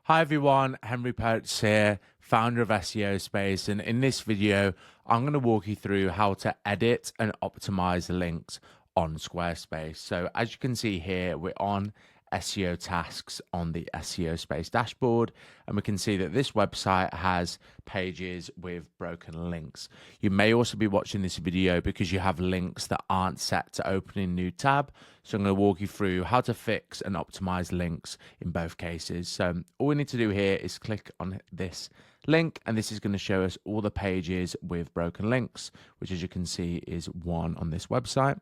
Hi everyone, Henry Perks here, founder of SEOSpace, and in this video, I'm going to walk you through how to edit and optimize the links on Squarespace. So as you can see here, we're on SEO tasks on the SEOSpace dashboard, and we can see that this website has pages with broken links. You may also be watching this video because you have links that aren't set to open in new tab. So I'm going to walk you through how to fix and optimize links in both cases. So all we need to do here is click on this link, and this is going to show us all the pages with broken links, which as you can see is one on this website.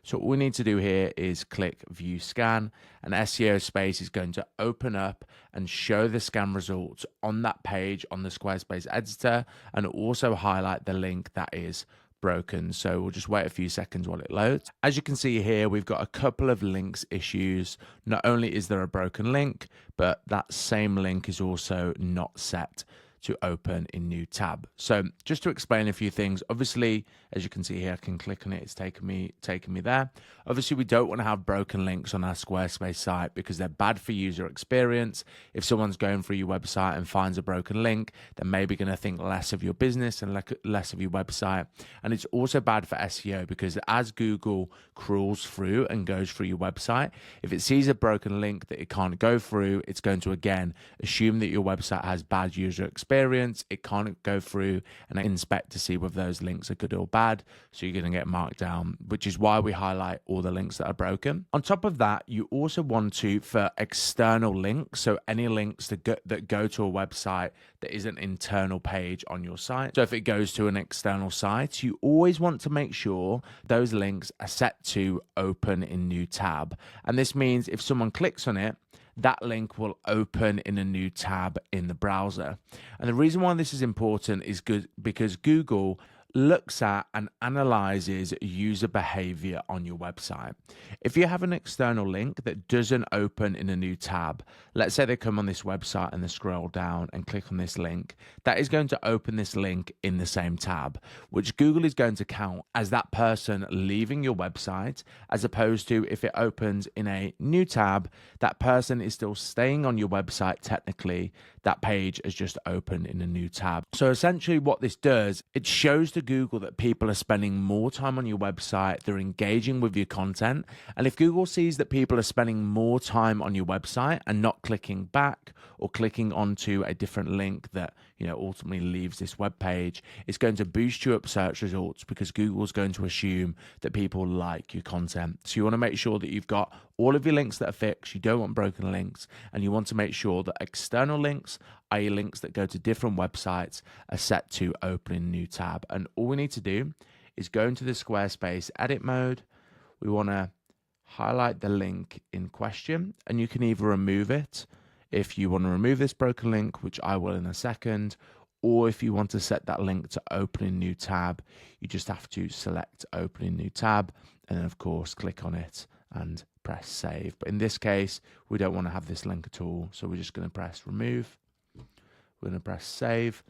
So all we need to do here is click View Scan, and SEOSpace is going to open up and show the scan results on that page on the Squarespace editor, and also highlight the link that is broken. So we'll just wait a few seconds while it loads. As you can see here, we've got a couple of links issues. Not only is there a broken link, but that same link is also not set to open in new tab. So just to explain a few things, obviously, as you can see here, I can click on it, it's taken me there. Obviously, we don't want to have broken links on our Squarespace site because they're bad for user experience. If someone's going through your website and finds a broken link, they're maybe going to think less of your business and less of your website. And it's also bad for SEO because as Google crawls through and goes through your website, if it sees a broken link that it can't go through, it's going to again assume that your website has bad user experience. It can't go through and inspect to see whether those links are good or bad. So you're going to get marked down, which is why we highlight all the links that are broken. On top of that, you also want to, for external links, so any links that go to a website that is an internal page on your site. So if it goes to an external site, you always want to make sure those links are set to open in new tab. And this means if someone clicks on it, that link will open in a new tab in the browser. And the reason why this is important is good because Google looks at and analyzes user behavior on your website. If you have an external link that doesn't open in a new tab, let's say they come on this website and they scroll down and click on this link, that is going to open this link in the same tab, which Google is going to count as that person leaving your website, as opposed to if it opens in a new tab, that person is still staying on your website technically, that page has just opened in a new tab. So essentially what this does, it shows to Google that people are spending more time on your website, they're engaging with your content. And if Google sees that people are spending more time on your website and not clicking back or clicking onto a different link that, ultimately leaves this web page, it's going to boost you up search results because Google's going to assume that people like your content. So you want to make sure that you've got all of your links that are fixed, you don't want broken links, and you want to make sure that external links, i.e. links that go to different websites, are set to open in new tab. And all we need to do is go into the Squarespace edit mode. We want to highlight the link in question, and you can either remove it if you want to remove this broken link, which I will in a second, or if you want to set that link to open in new tab, you just have to select open in new tab, and then of course click on it and press save. But in this case, we don't want to have this link at all, so we're just going to press remove. We're going to press save.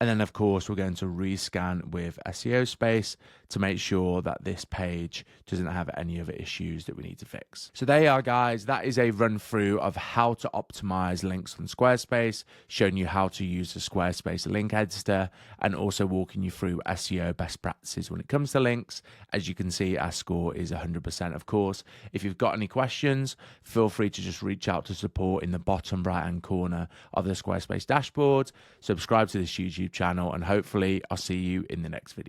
And then, of course, we're going to rescan with SEOSpace to make sure that this page doesn't have any other issues that we need to fix. So there you are, guys. That is a run through of how to optimize links on Squarespace, showing you how to use the Squarespace link editor, and also walking you through SEO best practices when it comes to links. As you can see, our score is 100%, of course. If you've got any questions, feel free to just reach out to support in the bottom right-hand corner of the Squarespace dashboard. Subscribe to this YouTube channel, and hopefully I'll see you in the next video.